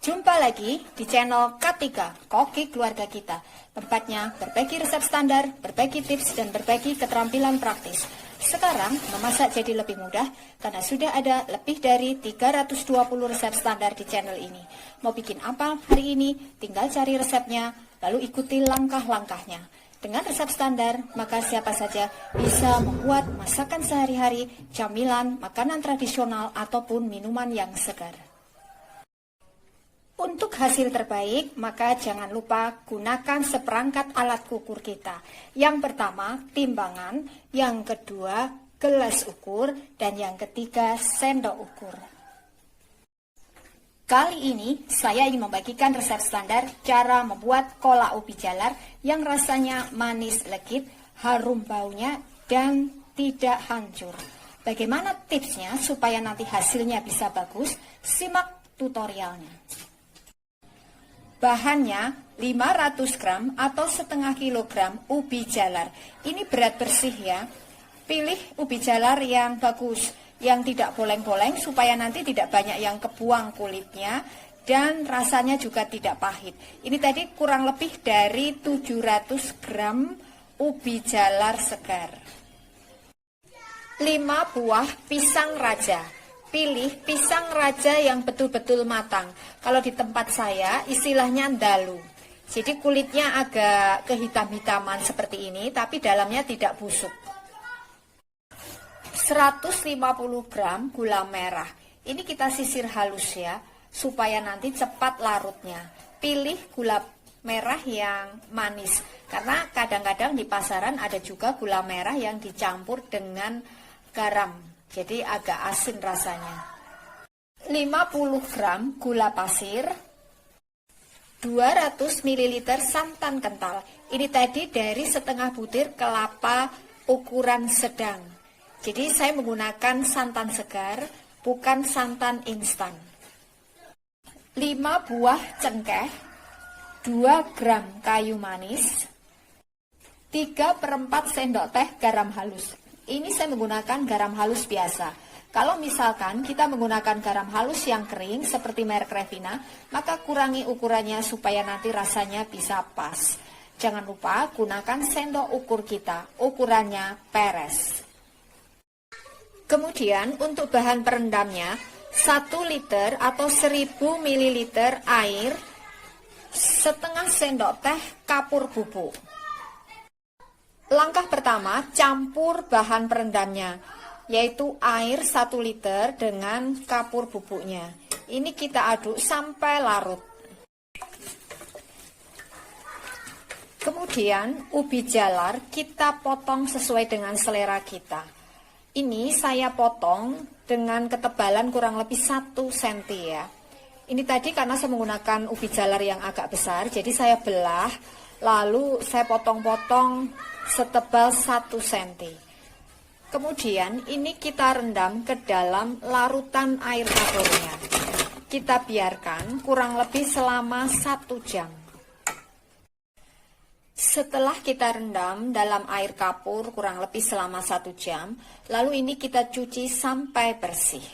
Jumpa lagi di channel K3, Koki Keluarga Kita. Tempatnya berbagi resep standar, berbagi tips, dan berbagi keterampilan praktis. Sekarang memasak jadi lebih mudah karena sudah ada lebih dari 320 resep standar di channel ini. Mau bikin apa hari ini? Tinggal cari resepnya, lalu ikuti langkah-langkahnya. Dengan resep standar, maka siapa saja bisa membuat masakan sehari-hari, camilan, makanan tradisional, ataupun minuman yang segar. Untuk hasil terbaik, maka jangan lupa gunakan seperangkat alat ukur kita. Yang pertama, timbangan. Yang kedua, gelas ukur. Dan yang ketiga, sendok ukur. Kali ini, saya ingin membagikan resep standar cara membuat kolak ubi jalar yang rasanya manis legit, harum baunya, dan tidak hancur. Bagaimana tipsnya supaya nanti hasilnya bisa bagus? Simak tutorialnya. Bahannya 500 gram atau setengah kilogram ubi jalar. Ini berat bersih ya. Pilih ubi jalar yang bagus, yang tidak boleng-boleng supaya nanti tidak banyak yang kebuang kulitnya dan rasanya juga tidak pahit. Ini tadi kurang lebih dari 700 gram ubi jalar segar. 5 buah pisang raja. Pilih pisang raja yang betul-betul matang. Kalau di tempat saya istilahnya dalu. Jadi kulitnya agak kehitam-hitaman seperti ini, tapi dalamnya tidak busuk. 150 gram gula merah. Ini kita sisir halus ya, supaya nanti cepat larutnya. Pilih gula merah yang manis, karena kadang-kadang di pasaran ada juga gula merah yang dicampur dengan garam. Jadi agak asin rasanya. 50 gram gula pasir, 200 ml santan kental. Ini tadi dari setengah butir kelapa ukuran sedang. Jadi saya menggunakan santan segar, bukan santan instan. 5 buah cengkeh, 2 gram kayu manis, 3/4 sendok teh garam halus. Ini saya menggunakan garam halus biasa. Kalau misalkan kita menggunakan garam halus yang kering seperti merek Revina, maka kurangi ukurannya supaya nanti rasanya bisa pas. Jangan lupa gunakan sendok ukur kita, ukurannya peres. Kemudian untuk bahan perendamnya, 1 liter atau 1000 ml air, setengah sendok teh kapur bubuk. Langkah pertama, campur bahan perendamnya, yaitu air 1 liter dengan kapur bubuknya. Ini kita aduk sampai larut. Kemudian ubi jalar kita potong sesuai dengan selera kita. Ini saya potong dengan ketebalan kurang lebih 1 cm ya. Ini tadi karena saya menggunakan ubi jalar yang agak besar, jadi saya belah, lalu saya potong-potong setebal 1 cm. Kemudian ini kita rendam ke dalam larutan air kapurnya. Kita biarkan kurang lebih selama 1 jam. Setelah kita rendam dalam air kapur kurang lebih selama 1 jam, lalu ini kita cuci sampai bersih.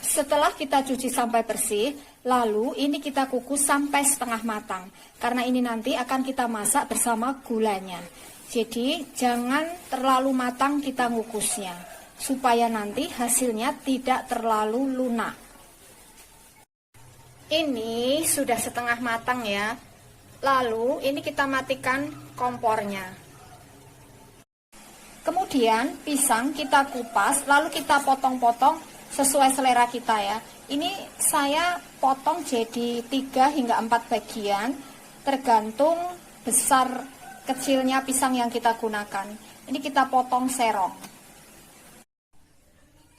Setelah kita cuci sampai bersih, lalu ini kita kukus sampai setengah matang. Karena ini nanti akan kita masak bersama gulanya. Jadi jangan terlalu matang kita ngukusnya, supaya nanti hasilnya tidak terlalu lunak. Ini sudah setengah matang ya. Lalu ini kita matikan kompornya. Kemudian pisang kita kupas, lalu kita potong-potong sesuai selera kita ya. Ini saya potong jadi 3 hingga 4 bagian, tergantung besar kecilnya pisang yang kita gunakan. Ini kita potong serong.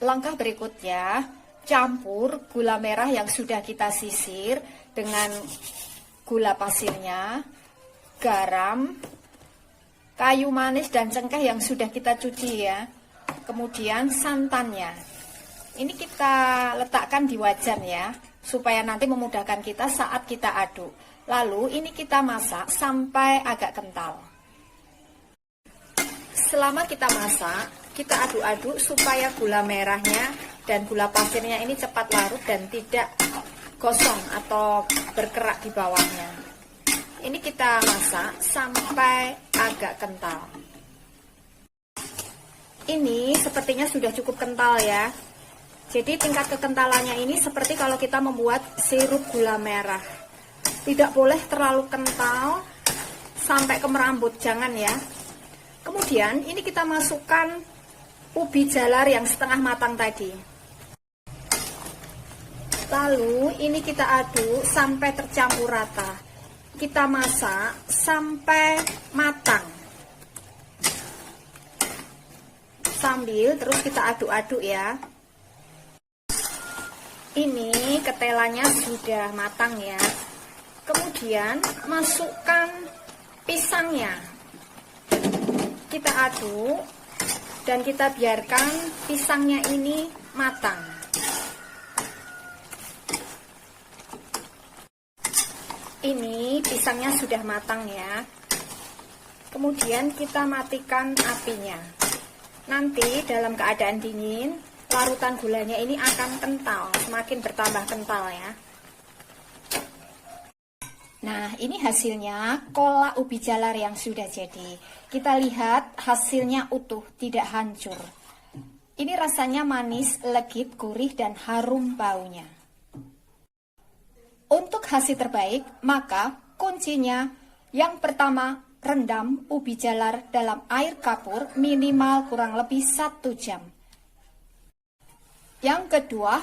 Langkah berikutnya, campur gula merah yang sudah kita sisir dengan gula pasirnya, garam, kayu manis dan cengkeh yang sudah kita cuci ya. Kemudian santannya. Ini kita letakkan di wajan ya, supaya nanti memudahkan kita saat kita aduk. Lalu ini kita masak sampai agak kental. Selama kita masak, kita aduk-aduk supaya gula merahnya dan gula pasirnya ini cepat larut dan tidak gosong atau berkerak di bawahnya. Ini kita masak sampai agak kental. Ini sepertinya sudah cukup kental ya. Jadi tingkat kekentalannya ini seperti kalau kita membuat sirup gula merah. Tidak boleh terlalu kental sampai ke merambut, jangan ya. Kemudian ini kita masukkan ubi jalar yang setengah matang tadi. Lalu ini kita aduk sampai tercampur rata. Kita masak sampai matang. Sambil terus kita aduk-aduk ya. Ini ketelanya sudah matang ya. Kemudian masukkan pisangnya. Kita aduk dan kita biarkan pisangnya ini matang. Ini pisangnya sudah matang ya. Kemudian kita matikan apinya. Nanti dalam keadaan dingin, larutan gulanya ini akan kental, semakin bertambah kental ya. Nah, ini hasilnya kolak ubi jalar yang sudah jadi. Kita lihat hasilnya utuh, tidak hancur. Ini rasanya manis, legit, gurih, dan harum baunya. Untuk hasil terbaik, maka kuncinya yang pertama, rendam ubi jalar dalam air kapur minimal kurang lebih 1 jam. Yang kedua,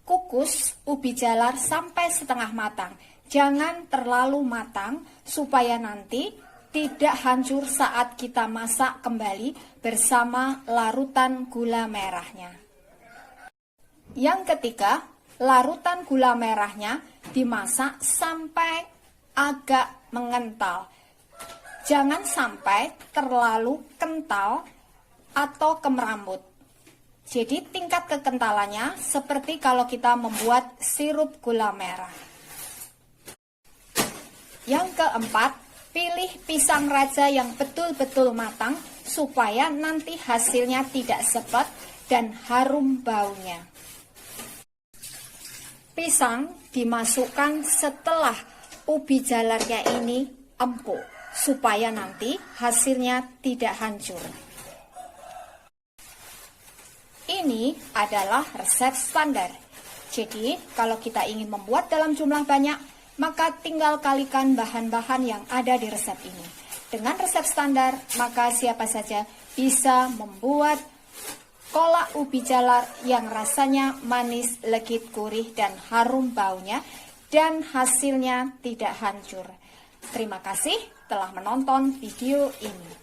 kukus ubi jalar sampai setengah matang. Jangan terlalu matang supaya nanti tidak hancur saat kita masak kembali bersama larutan gula merahnya. Yang ketiga, larutan gula merahnya dimasak sampai agak mengental. Jangan sampai terlalu kental atau kemerambut. Jadi tingkat kekentalannya seperti kalau kita membuat sirup gula merah. Yang keempat, pilih pisang raja yang betul-betul matang supaya nanti hasilnya tidak sepet dan harum baunya. Pisang dimasukkan setelah ubi jalarnya ini empuk supaya nanti hasilnya tidak hancur. Ini adalah resep standar. Jadi, kalau kita ingin membuat dalam jumlah banyak, maka tinggal kalikan bahan-bahan yang ada di resep ini. Dengan resep standar, maka siapa saja bisa membuat kolak ubi jalar yang rasanya manis, legit, gurih, dan harum baunya, dan hasilnya tidak hancur. Terima kasih telah menonton video ini.